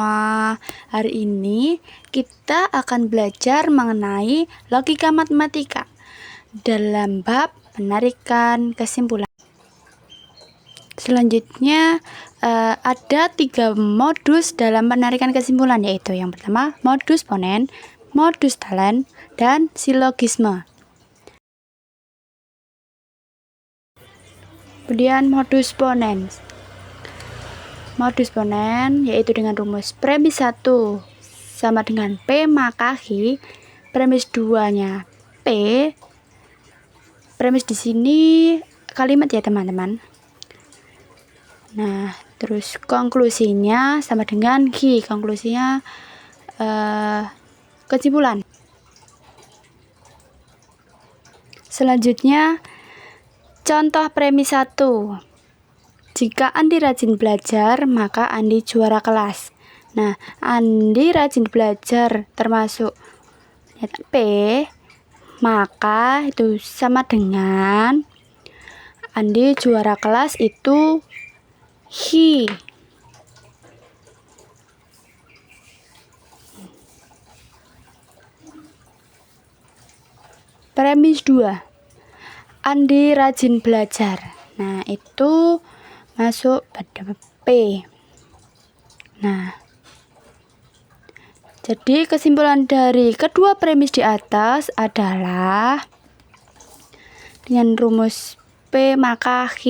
semua. Hari ini kita akan belajar mengenai logika matematika dalam bab penarikan kesimpulan. Selanjutnya ada 3 modus dalam penarikan kesimpulan, yaitu yang pertama modus ponen, modus talent, dan silogisme. Kemudian modus ponen. Modus ponen yaitu dengan rumus premis 1 sama dengan P maka H, premis 2-nya P. Premis di sini kalimat ya teman-teman. Nah, terus konklusinya sama dengan H, konklusinya kesimpulan. Selanjutnya contoh premis 1. Jika Andi rajin belajar, maka Andi juara kelas. Nah, Andi rajin belajar termasuk P, maka itu sama dengan Andi juara kelas itu Hi. Premis 2. Andi rajin belajar. Nah, itu masuk pada P. Nah, jadi kesimpulan dari kedua premis di atas adalah dengan rumus P maka H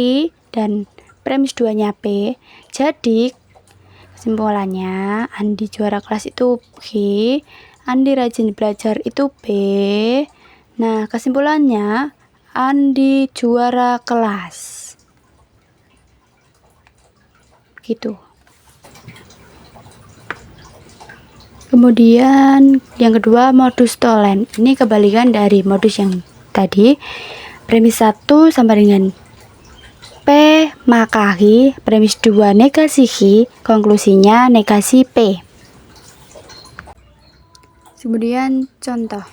dan premis 2-nya P. Jadi kesimpulannya Andi juara kelas itu H, Andi rajin belajar itu P. Nah, kesimpulannya Andi juara kelas. Gitu. Kemudian yang kedua modus tolen. Ini kebalikan dari modus yang tadi. Premis 1 sama dengan P maka H, premis 2 negasi H, konklusinya negasi P. Kemudian contoh.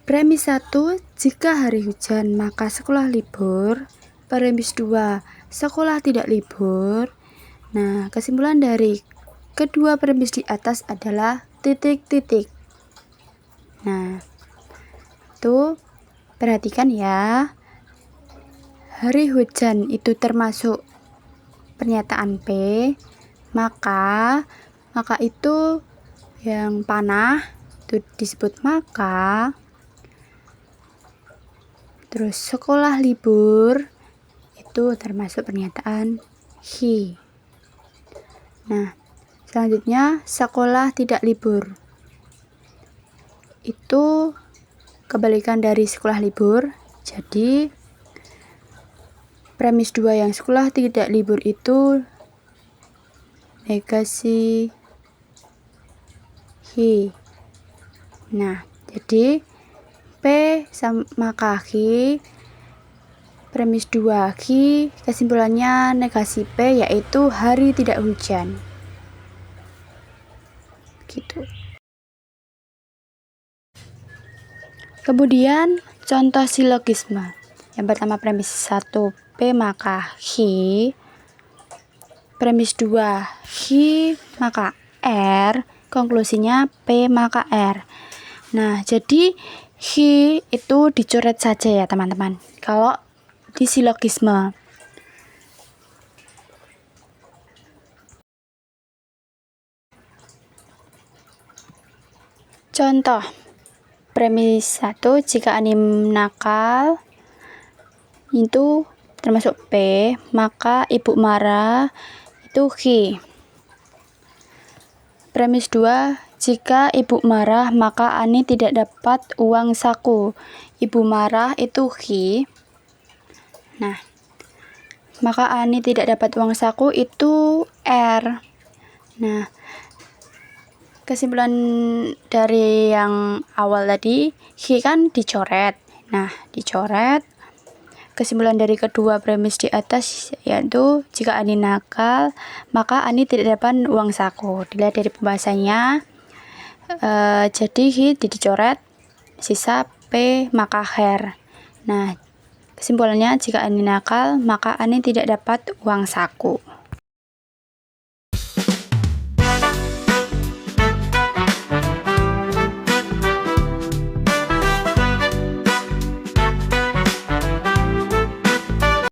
Premis 1, jika hari hujan maka sekolah libur. Premis 2, sekolah tidak libur. Nah, kesimpulan dari kedua premis di atas adalah titik-titik. Nah, itu perhatikan ya. Hari hujan itu termasuk pernyataan P, maka itu yang panah itu disebut maka. Terus sekolah libur itu termasuk pernyataan Hi. Nah, selanjutnya sekolah tidak libur. Itu kebalikan dari sekolah libur. Jadi premis 2 yang sekolah tidak libur itu negasi Hi. Nah, jadi P sama H, premis 2 H, kesimpulannya negasi P yaitu hari tidak hujan. Gitu. Kemudian contoh silogisme. Yang pertama premis 1 P maka H, premis 2 H maka R, konklusinya P maka R. Nah, jadi H itu dicoret saja ya teman-teman kalau di silogisme. Contoh premis 1, jika Andi nakal itu termasuk P, maka ibu marah itu H. Premis 2, jika ibu marah maka Ani tidak dapat uang saku. Ibu marah itu H. Nah, maka Ani tidak dapat uang saku itu R. Nah, kesimpulan dari yang awal tadi H kan dicoret. Nah, dicoret. Kesimpulan dari kedua premis di atas yaitu jika Ani nakal maka Ani tidak dapat uang saku. Dilihat dari pembahasannya, jadi H dicoret, sisa P maka her. Nah, kesimpulannya jika Ani nakal maka Ani tidak dapat uang saku.